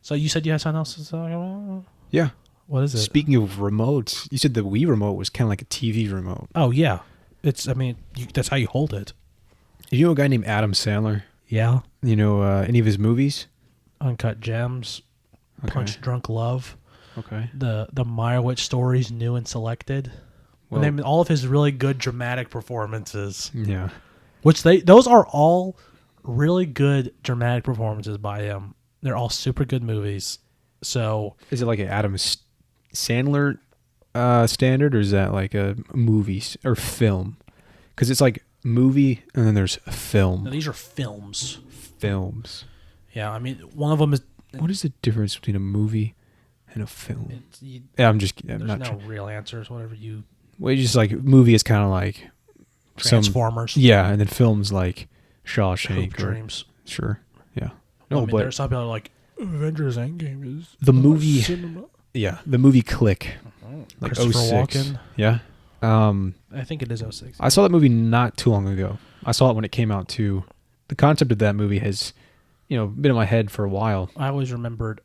So you said you had something else to talk about? Yeah. What is it? Speaking of remotes, you said the Wii remote was kind of like a TV remote. Oh, yeah. That's how you hold it. You know a guy named Adam Sandler? Yeah. You know any of his movies? Uncut Gems, Okay. Punch Drunk Love, Okay. the Meyerowitz stories, New and Selected. Well, And then all of his really good dramatic performances. yeah. Those are all really good dramatic performances by him. They're all super good movies. So Is it like an Adam Sandler standard, or is that like a movie or film? Because it's like movie and then there's film. now these are films. Films. Yeah, I mean, one of them is... What is the difference between a movie and a film? there's I'm not no sure. real answers, whatever you... Well, it's just like movie is kind of like Transformers. Yeah, and then films like Hoop Shawshank. Dreams. Sure. Yeah. No, No, but... There's some people that are like, Avengers Endgame is... the movie. cinema. Yeah, the movie Click. Like Christopher 06. Walken. Yeah. I think it is 06. I saw that movie not too long ago. I saw it when it came out too. The concept of that movie has, been in my head for a while. I remembered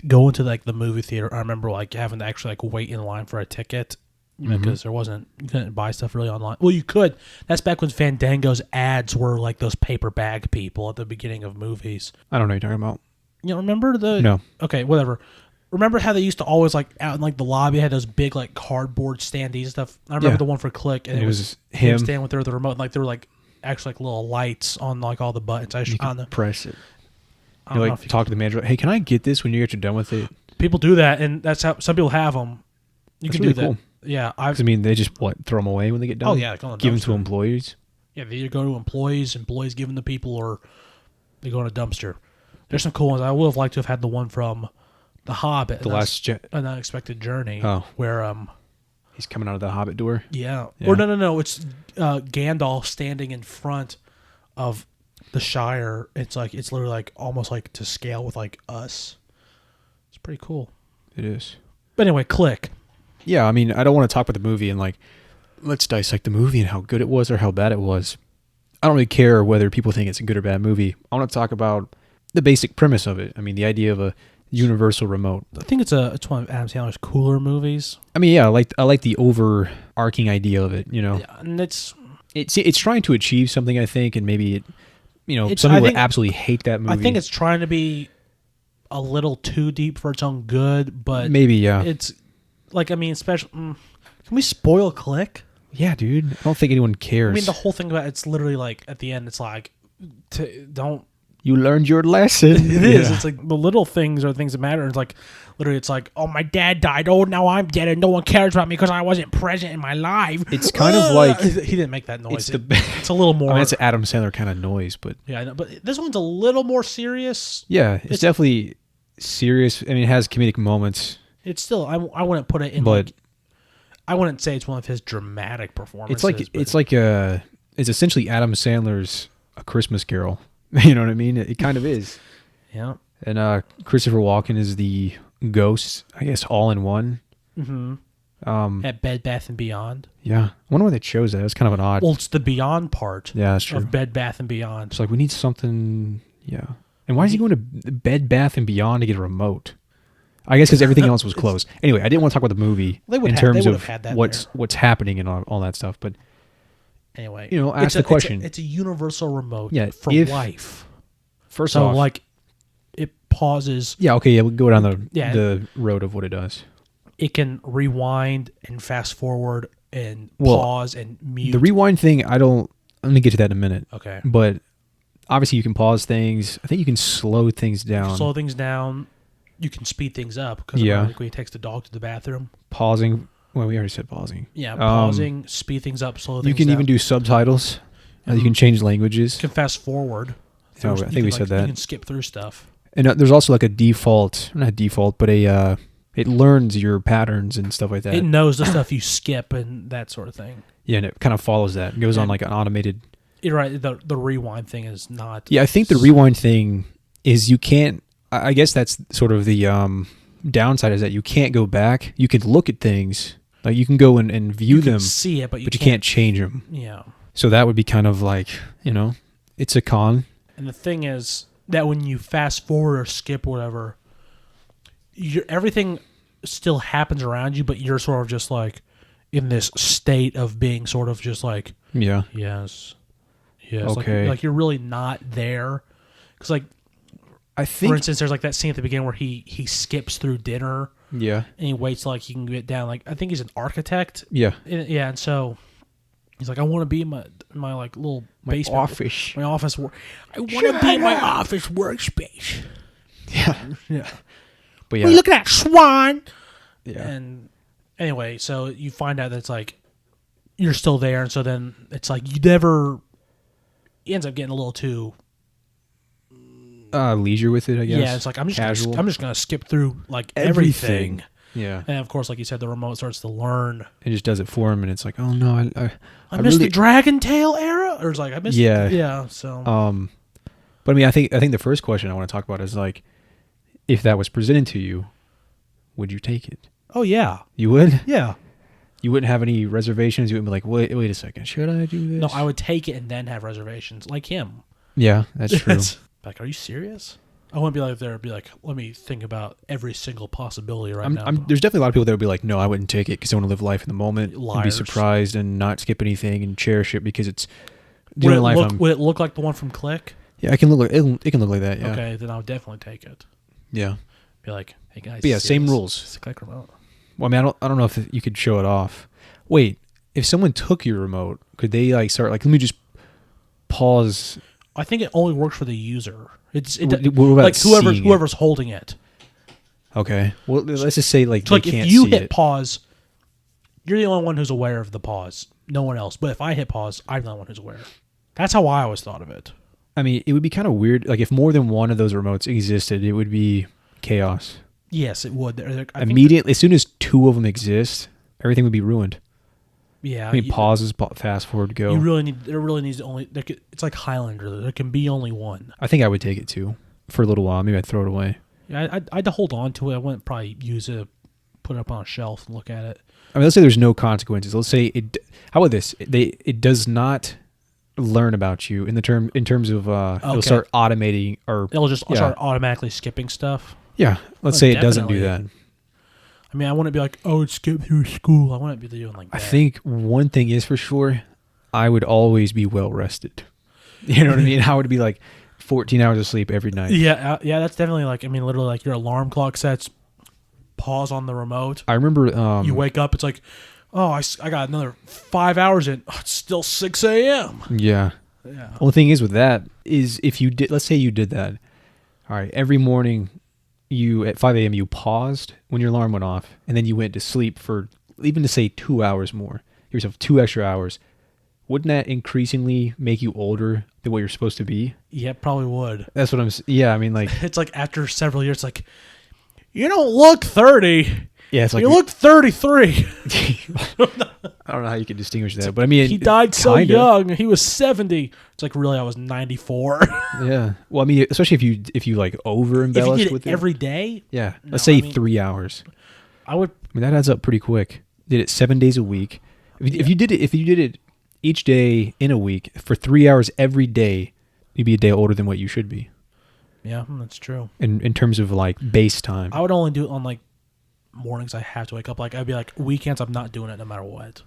going to like the movie theater. I remember like having to actually like wait in line for a ticket because you couldn't buy stuff really online. Well, you could. That's back when Fandango's ads were like those paper bag people at the beginning of movies. I don't know what you're talking about. You know, remember the... No. Okay, whatever. Remember how they used to always like out in like the lobby had those big like cardboard standees and stuff? I remember the one for Click, and it was him standing with the remote, and like there were like actually like little lights on like all the buttons. You can press it. I don't know like talk to the manager. Hey, can I get this when you get done with it? People do that, and that's how some people have them. That's really cool. Yeah, they just throw them away when they get done. Oh yeah, give them to employees. Yeah, they either go to employees give them to people, or they go in a dumpster. There's some cool ones. I would have liked to have had the one from The Hobbit, An Unexpected Journey, where he's coming out of the Hobbit door. Yeah. Or no, it's Gandalf standing in front of the Shire. It's literally like almost like to scale with like us. It's pretty cool. It is. But anyway, Click. Yeah, I mean, I don't want to talk about the movie and like let's dissect the movie and how good it was or how bad it was. I don't really care whether people think it's a good or bad movie. I want to talk about the basic premise of it. I mean, the idea of a universal remote. I think it's one of Adam Sandler's cooler movies. I mean, yeah, I like the overarching idea of it. Yeah, and it's trying to achieve something, I think, and maybe some people would absolutely hate that movie. I think it's trying to be a little too deep for its own good, but maybe it's like, I mean, especially can we spoil Click? Yeah, dude. I don't think anyone cares. I mean, the whole thing about it's literally like at the end, it's like don't. You learned your lesson. It is. It's like the little things are the things that matter. It's like, literally, it's like, oh, my dad died. Oh, now I'm dead and no one cares about me because I wasn't present in my life. It's kind of like... He didn't make that noise. It's a little more... I mean, it's an Adam Sandler kind of noise, but... Yeah, I know, but this one's a little more serious. Yeah, it's definitely serious. I mean, it has comedic moments. It's still... I wouldn't put it in but I wouldn't say it's one of his dramatic performances. It's essentially Adam Sandler's A Christmas Carol. You know what I mean? It kind of is. Yeah. And Christopher Walken is the ghost, I guess, all in one. Mm-hmm. At Bed Bath & Beyond. Yeah. I wonder why they chose that. It's kind of an odd... Well, it's the Beyond part. Yeah, that's true. Of Bed Bath & Beyond. It's like, we need something... Yeah. And why is he going to Bed Bath & Beyond to get a remote? I guess because everything else was closed. Anyway, I didn't want to talk about the movie in terms of what's happening and all that stuff, but... Anyway, ask the question. It's a universal remote for life. First off, like it pauses. Yeah, okay, we'll go down the road of what it does. It can rewind and fast forward and pause and mute. The rewind thing, I'm going to get to that in a minute. Okay. But obviously you can pause things. I think you can slow things down. You can speed things up because when he takes the dog to the bathroom. Pausing. Well, we already said pausing. Yeah, pausing, speed things up, slow things down. You can even do subtitles. You can change languages. You can fast forward. I think we said that. You can skip through stuff. And there's also like a default, not default, but it learns your patterns and stuff like that. It knows the stuff you skip and that sort of thing. Yeah, and it kind of follows that. It goes on like an automated... You're right. The rewind thing is not... Yeah, I think the rewind thing is you can't... I guess that's sort of the downside is that you can't go back. You can look at things... Like you can go and view them, see it, but you can't change them. Yeah. So that would be kind of like, it's a con. And the thing is that when you fast forward or skip or whatever, everything still happens around you, but you're sort of just like in this state of being sort of just like, Yeah. yes, yes, Okay. like you're really not there. Because like, I for think. instance, there's like that scene at the beginning where he skips through dinner Yeah. and he waits till like he can get down. Like I think he's an architect. Yeah. Yeah, and so he's like, I want to be in my like little basement, Office. my office. I want to be in my office workspace. Yeah. Yeah. But yeah. Well, look at that swan. Yeah. And anyway, so you find out that it's like you're still there, and so then it's like you never. He ends up getting a little too. Leisure with it, I guess. Yeah, it's like I'm just casual. I'm just gonna skip through like everything. Yeah. And of course, like you said, the remote starts to learn. It just does it for him, and it's like, oh no, I missed the Dragon Tail era, or it's like I missed. Yeah. Yeah. So. But I mean, I think the first question I want to talk about is like, if that was presented to you, would you take it? Oh yeah. You would? Yeah. You wouldn't have any reservations. You wouldn't be like, wait a second, should I do this? No, I would take it and then have reservations, like him. Yeah, that's true. Like, are you serious? I wouldn't be like there. Be like, let me think about every single possibility now. There's definitely a lot of people that would be like, no, I wouldn't take it because I want to live life in the moment, and be Liars. surprised and not skip anything and cherish it because it's Would doing life. would it look like the one from Click? Yeah, it can look like it can look like that. Yeah. Okay, then I would definitely take it. Yeah. Be like, hey guys. But yeah, see same this? rules. It's a Click remote. Well, I mean, I don't know if you could show it off. Wait, if someone took your remote, could they like start like, let me just pause? I think it only works for the user. What about like seeing it? whoever's holding it. Okay. Well, let's just say like So they like can't if you see hit it. pause, you're the only one who's aware of the pause. No one else. But if I hit pause, I'm the only one who's aware. That's how I always thought of it. I mean, it would be kind of weird. Like if more than one of those remotes existed, it would be chaos. Yes, it would. I think Immediately, as soon as two of them exist, everything would be ruined. yeah. I mean, pauses, fast forward, go. There really needs to only. It's like Highlander. There can be only one. I think I would take it too for a little while. Maybe I'd throw it away. Yeah, I'd hold on to it. I wouldn't probably use it, put it up on a shelf and look at it. I mean, let's say there's no consequences. Let's say it. How about this? It does not learn about you in terms of it'll start automating or It'll just start automatically skipping stuff. yeah. Let's say it doesn't do that. I mean, I wouldn't be like, oh, it skipped through school. I wouldn't be doing like that. I think one thing is for sure, I would always be well rested. You know what I mean? I would be like 14 hours of sleep every night. Yeah, that's definitely like, I mean, literally like your alarm clock sets pause on the remote. I remember You wake up, it's like, oh, I got another 5 hours in. Oh, it's still 6 a.m. Yeah. Yeah. Well, the thing is with that is if you did, let's say you did that. All right. Every morning you at 5 a.m. you paused when your alarm went off and then you went to sleep for even to say 2 hours more. Give yourself 2 extra hours. Wouldn't that increasingly make you older than what you're supposed to be? Yeah, it probably would. That's what yeah. I mean, like, It's like after several years, it's like, you don't look 30. yeah, it's like You look 33. I don't know how you can distinguish that, but I mean, He died so kinda. young. He was 70. It's like, really, I was 94. Yeah. Well, I mean, especially if you like over If you embellish did with it every day, yeah. No, Let's say I mean- 3 hours. I would. I mean, that adds up pretty quick. Did it 7 days a week. If you did it each day in a week for 3 hours every day, you'd be a day older than what you should be Yeah, that's true. in terms of like base time. I would only do it on like mornings I have to wake up. Like I'd be like, weekends I'm not doing it no matter what.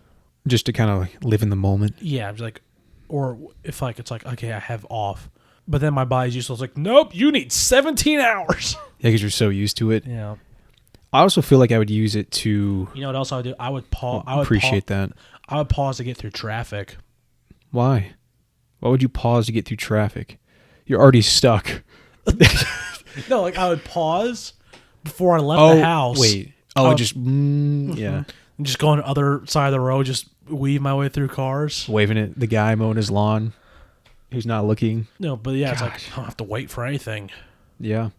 Just to kind of like live in the moment. Yeah, I'm just like, or if like it's like, okay, I have off, but then my body's used to it's like, nope, you need 17 hours. Yeah, because you're so used to it. Yeah. I also feel like I would use it to You know what else I would do? I would pause. appreciate that. I would pause to get through traffic. Why? Why would you pause to get through traffic? You're already stuck. No, like I would pause before I left the house. Wait. Oh, Just yeah. And just go on the other side of the road, just weave my way through cars. Waving at the guy mowing his lawn who's not looking. No, but yeah, it's like Gosh. I don't have to wait for anything. Yeah.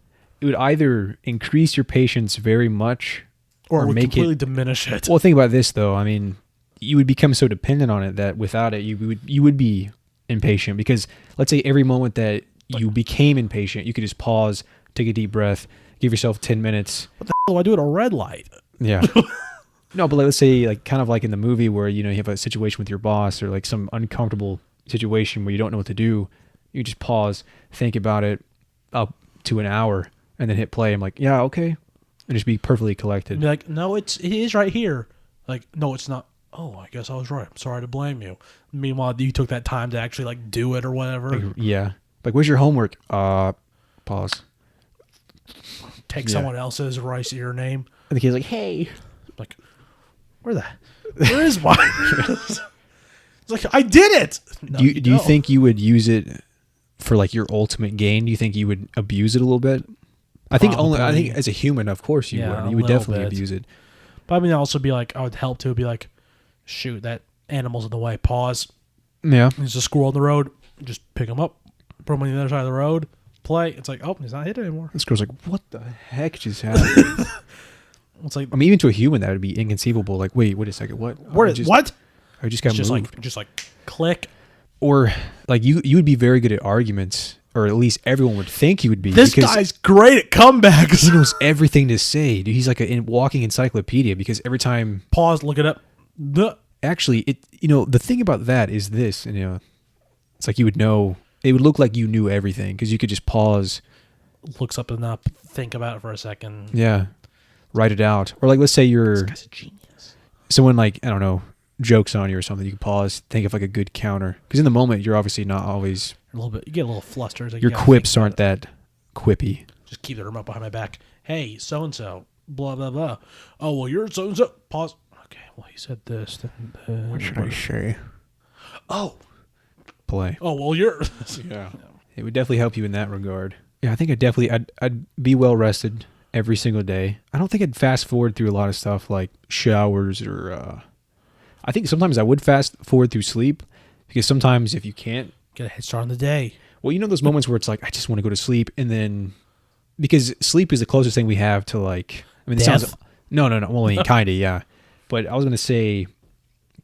It would either increase your patience very much Or it would make completely it diminish it. Well, think about this though. I mean, you would become so dependent on it that without it you would be impatient because let's say every moment that you became impatient, you could just pause, take a deep breath, give yourself 10 minutes. What the hell do I do at a red light? Yeah. No, but let's say like kind of like in the movie where you have a situation with your boss or like some uncomfortable situation where you don't know what to do, you just pause, think about it up to an hour, and then hit play. I'm like, yeah, okay. and just be perfectly collected. And be like, no, it is right here. Like, no, it's not. Oh, I guess I was right. I'm sorry to blame you. Meanwhile, you took that time to actually like do it or whatever. Like, yeah. Like, where's your homework? Pause. Take someone else's, write your name. And the kid's like, hey. Like, where is mine? It's like, I did it. No, do you think you would use it for like your ultimate gain? Do you think you would abuse it a little bit? I think as a human, of course you would. You would definitely abuse it. But I mean, also be like, I would help too. Be like, shoot, that animal's in the way. Pause. Yeah. There's a squirrel on the road. Just pick him up, put him on the other side of the road, play. It's like, oh, he's not hit anymore. This girl's like, what the heck just happened? It's like, I mean, even to a human, that would be inconceivable. Like, wait a second, what? What? I just got moved. Just like click. Or like you would be very good at arguments, or at least everyone would think you would be. This guy's great at comebacks. He knows everything to say, dude. He's like a walking encyclopedia because every time. Pause, look it up. Actually, the thing about that is this, it's like you would know. It would look like you knew everything because you could just pause. Look something up, think about it for a second. Yeah, write it out, or like let's say this guy's a genius. Someone like I don't know. Jokes on you or something, you can pause, think of like a good counter. Because in the moment, you're obviously not always. A little bit, you get a little flustered. Like your quips aren't that quippy. Just keep the remote behind my back. Hey, so and so, blah blah blah. Oh well, you're so and so. Pause. Okay, well he said this. What should I say? Oh, play. Oh well, you're. Yeah, it would definitely help you in that regard. Yeah, I think I'd be well rested every single day. I don't think I'd fast forward through a lot of stuff like showers or. I think sometimes I would fast forward through sleep because sometimes if you can't get a head start on the day. Well, those moments where it's like, I just want to go to sleep. And then because sleep is the closest thing we have to like, I mean, it sounds, no. Well, I mean, kind of, yeah. But I was going to say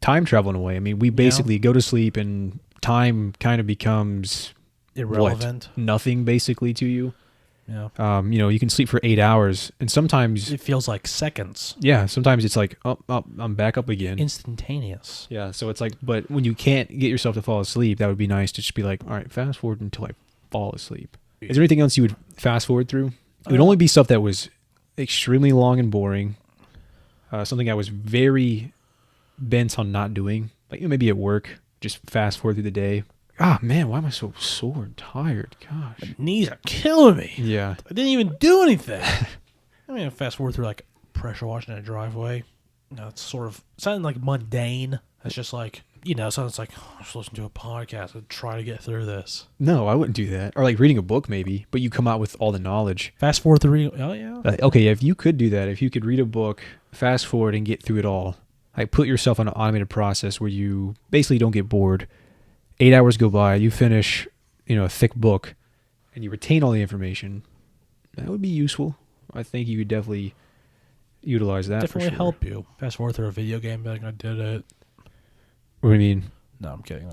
time travel in a way. I mean, we basically go to sleep and time kind of becomes irrelevant, nothing basically to you. Yeah. You can sleep for 8 hours and sometimes it feels like seconds. Yeah. Sometimes it's like, oh, I'm back up again. Instantaneous. Yeah. So it's like, but when you can't get yourself to fall asleep, that would be nice to just be like, all right, fast forward until I fall asleep. Is there anything else you would fast forward through? It would only be stuff that was extremely long and boring. Something I was very bent on not doing. Like maybe at work, just fast forward through the day. Ah, man, why am I so sore and tired? Gosh. My knees are killing me. Yeah. I didn't even do anything. I mean, fast forward through like pressure washing in a driveway. It's sort of sounding like mundane. It's just like, sounds like, oh, I'm just listening to a podcast and try to get through this. No, I wouldn't do that. Or like reading a book maybe, but you come out with all the knowledge. Fast forward through, oh yeah. Okay, if you could do that, if you could read a book, fast forward and get through it all, like put yourself on an automated process where you basically don't get bored. 8 hours go by, you finish, a thick book, and you retain all the information. That would be useful. I think you could definitely utilize that. Definitely for sure. help you. Fast forward through a video game, like I did it. What do you mean? No, I'm kidding.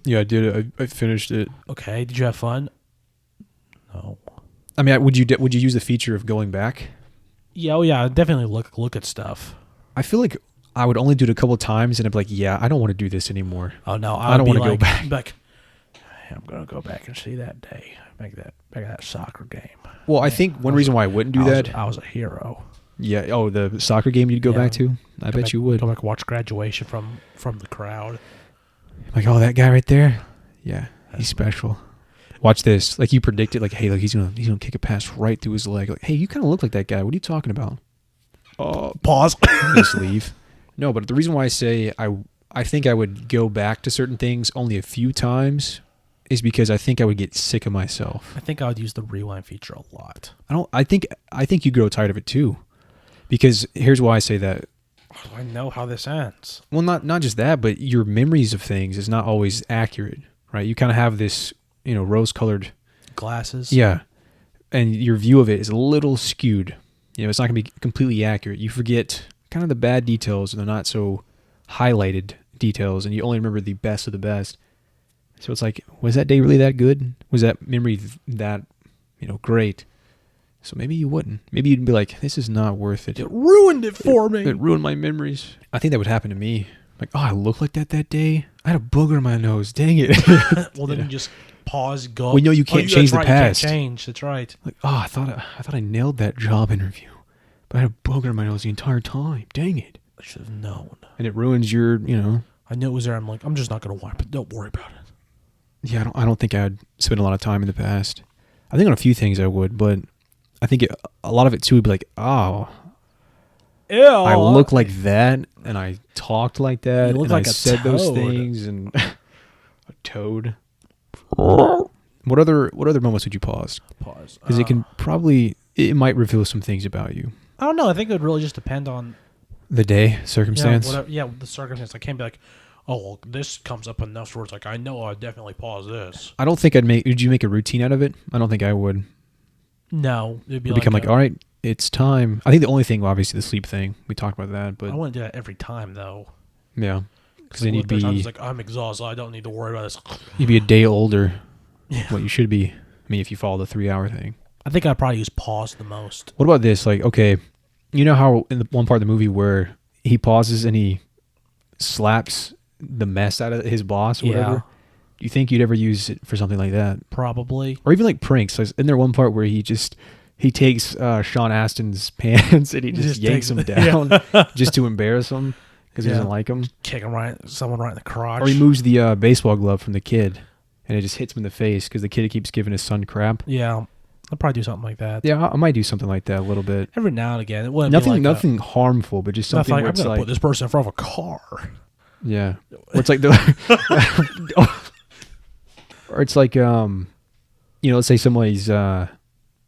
Yeah, I did it. I finished it. Okay. Did you have fun? No. I mean, would you use the feature of going back? Yeah. Oh yeah. Definitely look at stuff. I feel like I would only do it a couple of times, and I'd be like, "Yeah, I don't want to do this anymore." Oh no, I don't want to go back. Like, I'm gonna go back and see that day, back that soccer game. Well, I think one reason why I wouldn't do that, I was a hero. Yeah. Oh, the soccer game you'd go back to? I bet you would. Go back, watch graduation from the crowd. Like, oh, that guy right there. Yeah, he's special. Watch this. Like you predicted. Like, hey, look, he's gonna kick a pass right through his leg. Like, hey, you kind of look like that guy. What are you talking about? Pause. Just leave. No, but the reason why I say I think I would go back to certain things only a few times is because I think I would get sick of myself. I think I would use the rewind feature a lot. I think you grow tired of it too. Because here's why I say that. How do I know how this ends? Well, not just that, but your memories of things is not always accurate, right? You kind of have this, rose-colored glasses. Yeah. And your view of it is a little skewed. It's not going to be completely accurate. You forget kind of the bad details and the not so highlighted details, and you only remember the best of the best. So it's like, was that day really that good? Was that memory that, great? So maybe you wouldn't. Maybe you'd be like, this is not worth it. It ruined it for me. It ruined my memories. I think that would happen to me. Like, oh, I look like that day. I had a booger in my nose. Dang it. Well, then you just pause, go. Well, you can't change the past. You can't change. That's right. Like, oh, I thought I nailed that job interview. But I had a booger in my nose the entire time. Dang it. I should have known. And it ruins your, I knew it was there. I'm like, I'm just not going to wipe it. Don't worry about it. Yeah, I don't think I'd spend a lot of time in the past. I think on a few things I would, but I think a lot of it too would be like, oh, Ew. I look like that, and I talked like that, You look and like I a said those toad. things, and a toad. What other moments would you pause? Pause. Because it might reveal some things about you. I don't know. I think it would really just depend on The day, circumstance. the circumstance. I can't be like, oh, well, this comes up enough where it's like, I know I'd definitely pause this. I don't think would you make a routine out of it? I don't think I would. No. It'd be Become like, all right, it's time. I think the only thing, obviously, the sleep thing. We talked about that, but I wouldn't do that every time, though. yeah. Because then you'd be like, I'm exhausted. I don't need to worry about this. you'd be a day older. Yeah. What you should be. I mean, if you follow the 3-hour thing. I think I'd probably use pause the most. What about this? Like, okay, you know how in the one part of the movie where he pauses and he slaps the mess out of his boss or whatever? Do you think you'd ever use it for something like that? Probably. Or even like pranks. Like, isn't there one part where he takes Sean Astin's pants and he just yanks him down just to embarrass him because he doesn't like him? Kick him someone right in the crotch. Or he moves the baseball glove from the kid and it just hits him in the face because the kid keeps giving his son crap. Yeah. I'll probably do something like that. Yeah, I might do something like that a little bit. Every now and again. It wouldn't be like nothing harmful, but just something where I'm it's going to like, put this person in front of a car. yeah. Or it's like or it's like let's say somebody's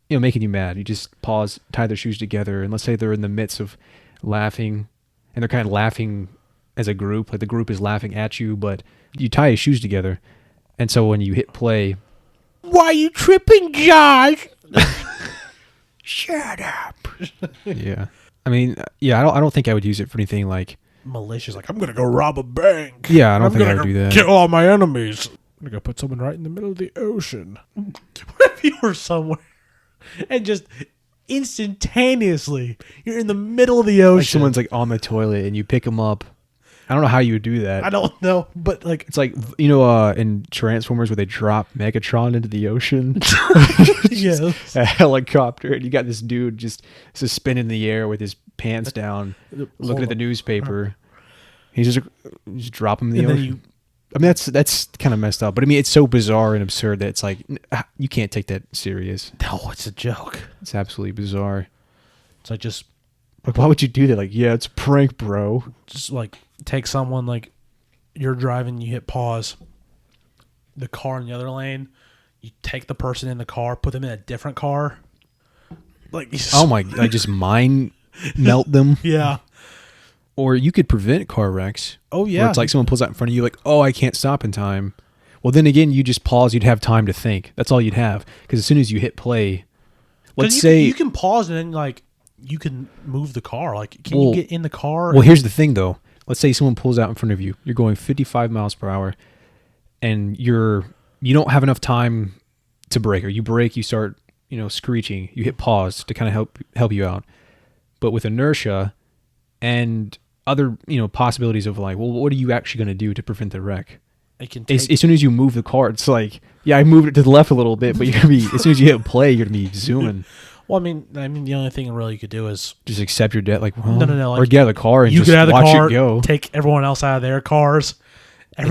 making you mad. You just pause, tie their shoes together, and let's say they're in the midst of laughing and they're kind of laughing as a group, like the group is laughing at you, but you tie your shoes together. And so when you hit play, why are you tripping, Josh? Shut up. Yeah. I mean, yeah, I don't think I would use it for anything like malicious. Like, I'm going to go rob a bank. Yeah, I don't think I would do that. Kill all my enemies. I'm going to go put someone right in the middle of the ocean. What if you were somewhere and just instantaneously you're in the middle of the ocean? Like someone's like on the toilet and you pick them up. I don't know how you would do that. I don't know, but like it's like in Transformers where they drop Megatron into the ocean. Yes. A helicopter, and you got this dude just suspended in the air with his pants down, looking at the newspaper. He's just drop him in the ocean. I mean, that's kind of messed up, but I mean, it's so bizarre and absurd that it's like you can't take that serious. No, it's a joke. It's absolutely bizarre. It's like just like, why would you do that? Like, yeah, it's a prank, bro. Just like take someone, like you're driving, you hit pause, the car in the other lane, you take the person in the car, put them in a different car, like I just mind melt them. Yeah. Or you could prevent car wrecks. Oh yeah. Where it's like someone pulls out in front of you, like, oh, I can't stop in time. Well, then again, you just pause. You'd have time to think. That's all you'd have. Because as soon as you hit play, let's say you can pause and then like you can move the car. Like, can you get in the car? Well, here's the thing though. Let's say someone pulls out in front of you. You're going 55 miles per hour, and you don't have enough time to brake. Or you brake, you start screeching. You hit pause to kind of help you out. But with inertia and other possibilities of like, well, what are you actually going to do to prevent the wreck? As soon as you move the car, it's like, yeah, I moved it to the left a little bit, but you're gonna be as soon as you hit play, you're gonna be zooming. Well, I mean, the only thing really you could do is just accept your debt. Like, well, no, like, or get out of the car and you just get out of the watch car, it go. take everyone else out of their cars, Have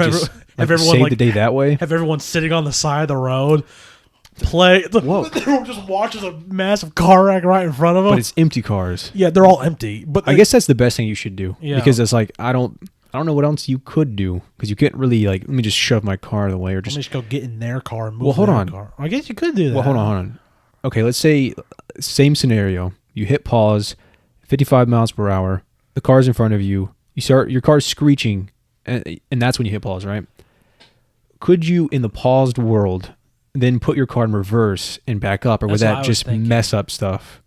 everyone save the day that way. Have everyone sitting on the side of the road. Play. Whoa. Everyone just watches a massive car wreck right in front of them. But it's empty cars. Yeah, they're all empty. But I guess that's the best thing you should do. Yeah. Because it's like I don't know what else you could do because you can't really like let me just shove my car out of the way or just go get in their car and move. Well, hold on. Car. I guess you could do that. Well, hold on. Okay, let's say same scenario. You hit pause, 55 miles per hour. The car's in front of you. Your car's screeching, and that's when you hit pause, right? Could you, in the paused world, then put your car in reverse and back up, or would that just mess up stuff?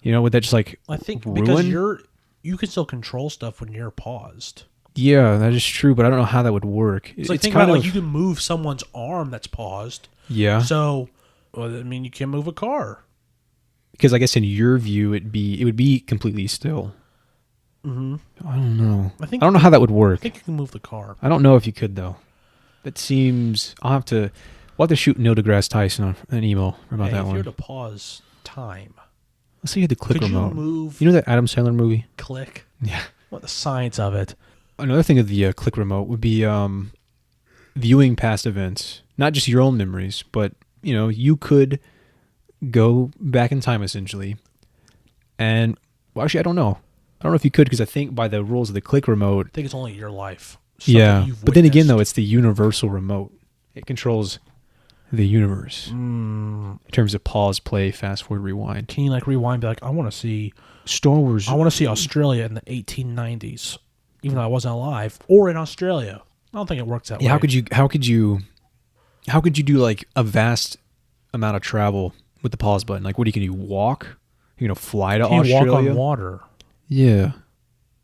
Would that just like I think ruin? Because you can still control stuff when you're paused. Yeah, that is true, but I don't know how that would work. It's like, think about like you can move someone's arm that's paused. Yeah. So, you can move a car. Because I guess in your view, it would be completely still. Mm-hmm. I don't know. I don't know how that would work. I think you can move the car. I don't know if you could though. That seems. We'll have to shoot Neil deGrasse Tyson an email about that if one. you're to pause time, Let's say you had the click Could remote. you move? You know that Adam Sandler movie? Click. Yeah. What the science of it? Another thing of the click remote would be viewing past events, not just your own memories, but you could go back in time essentially. And well, actually, I don't know. I don't know if you could because I think by the rules of the click remote, I think it's only your life. yeah. But then again, though, it's the universal remote. It controls the universe in terms of pause, play, fast forward, rewind. Can you like rewind? And be like, I want to see Star Wars. I want to see Australia in the 1890s, even though I wasn't alive, or in Australia. I don't think it works that way. How could you do like a vast amount of travel with the pause button? Like, what can you walk? You're gonna fly to Can you Australia? walk on water? Yeah.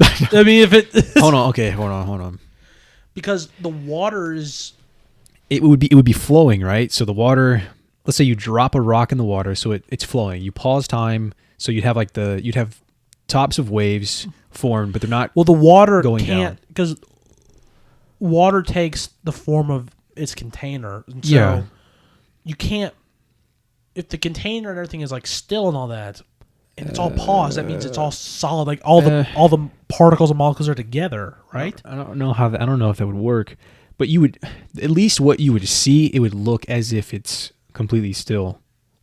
I mean, if it Hold on. Okay. Hold on. because the water is It would be flowing, right? So the water. Let's say you drop a rock in the water, so it's flowing. You pause time, so you'd have tops of waves formed, but they're not. the water going can't down. because water takes the form of its container. And so Yeah. you can't. If the container and everything is like still and all that, and it's all paused, that means it's all solid. Like all the particles and molecules are together, right? I don't know if that would work, but you would at least what you would see. It would look as if it's completely still.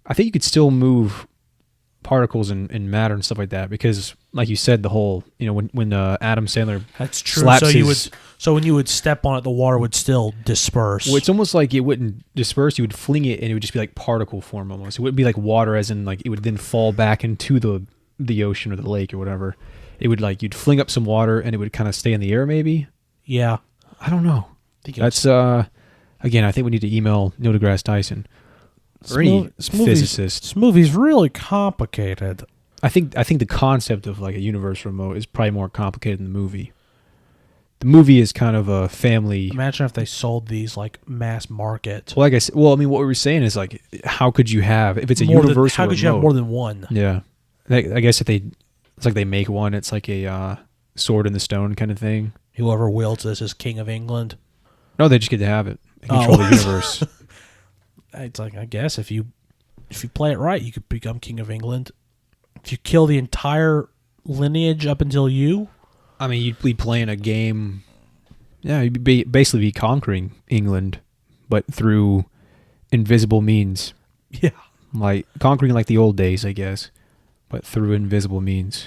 I think you could still move particles and matter and stuff like that because, like you said, the whole when Adam Sandler That's true. slaps So when you would step on it, the water would still disperse. well, it's almost like it wouldn't disperse. You would fling it, and it would just be like particle form almost. It wouldn't be like water, as in like it would then fall back into the ocean or the lake or whatever. It would like you'd fling up some water, and it would kind of stay in the air. Maybe Yeah. I don't know. That's again. I think we need to email Neil deGrasse Tyson or any physicist. This movie's really complicated. I think the concept of like a universe remote is probably more complicated than the movie. The movie is kind of a family. Imagine if they sold these like mass market. Well, like I said, I mean, what we were saying is like, how could you have if it's a More than- universal? how could you have remote, more than one? Yeah, I guess it's like they make one. It's like a sword in the stone kind of thing. Whoever wields this is King of England. No, they just get to have it and control the universe. It's like I guess if you play it right, you could become King of England. If you kill the entire lineage up until you. I mean, you'd be playing a game. Yeah, you'd basically be conquering England, but through invisible means. Yeah. Like conquering like the old days, I guess, but through invisible means,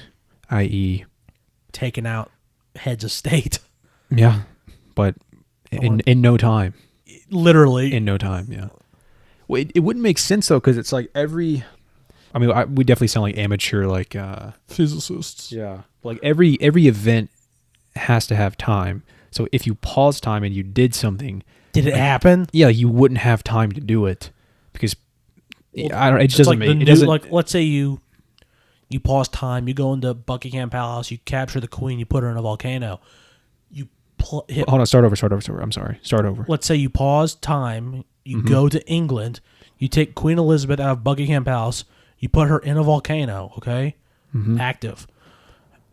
i.e., Taking out heads of state. yeah, but in no time. Literally. In no time, yeah. Well, it wouldn't make sense though, because it's like every. I mean, we definitely sound like amateur, like physicists. yeah. Like every event has to have time. So if you pause time and you did something, Did it happen? yeah, you wouldn't have time to do it because I don't. It just It's doesn't like make. It doesn't. like let's say you pause time, you go into Buckingham Palace, you capture the Queen, you put her in a volcano. You hit. Hold on. Start over. I'm sorry. Start over. Let's say you pause time, you go to England, you take Queen Elizabeth out of Buckingham Palace, you put her in a volcano, okay, active,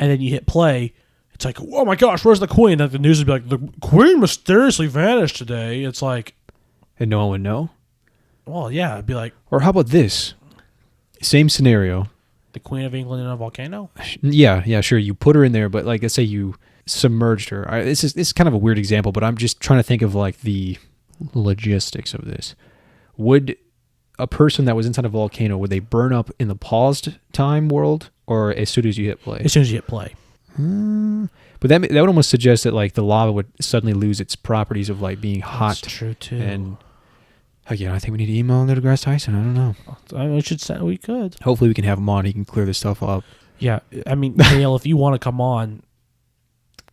and then you hit play. It's like, oh my gosh, where's the Queen? And the news would be like, the Queen mysteriously vanished today. It's like, And no one would know. well, yeah, it'd be like Or how about this? Same scenario. the Queen of England in a volcano. Yeah, sure. You put her in there, but like, let's say you submerged her. This is kind of a weird example, but I'm just trying to think of like the logistics of this. Would a person that was inside a volcano, would they burn up in the paused time world or as soon as you hit play? As soon as you hit play. But that would almost suggest that like the lava would suddenly lose its properties of like being hot. That's true too. And again, I think we need to email Neil deGrasse Tyson. I don't know. I mean, we could. Hopefully we can have him on. He can clear this stuff up. Yeah, I mean, Neil, if you want to come on,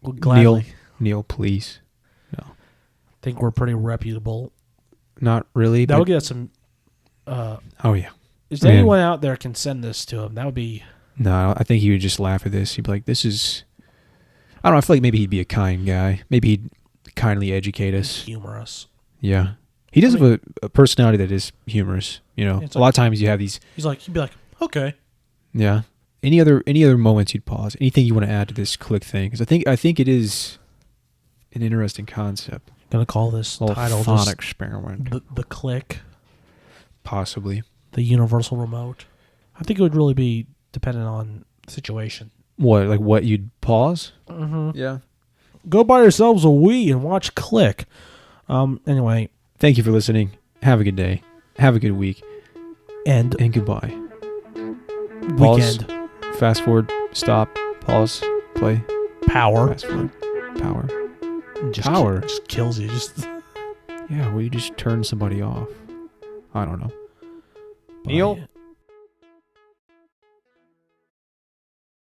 we'll gladly. Neil, please. No, Think we're pretty reputable. not really. That But, would get us some. oh yeah. Is there Man. anyone out there can send this to him? That would be. No, I think he would just laugh at this. He'd be like, "This is." I don't know. I feel like maybe he'd be a kind guy. Maybe he'd kindly educate us. Humorous. Yeah, he does have a personality that is humorous. You know, It's a lot of times you have these. He'd be like, okay. Yeah. Any other moments you'd pause? Anything you want to add to this click thing? Because I think it is an interesting concept. Gonna call this A little title thought just experiment, the click, possibly. the universal remote. I think it would really be depending on the situation. What, like what you'd pause? Mm-hmm. Yeah. Go buy yourselves a Wii and watch Click. Anyway. Thank you for listening. Have a good day. Have a good week. And goodbye. Pause. Weekend. Fast forward. Stop. Pause. Play. Power. Fast forward. Power. Power. Just kills you. Just yeah, where you just turn somebody off. I don't know. Neil?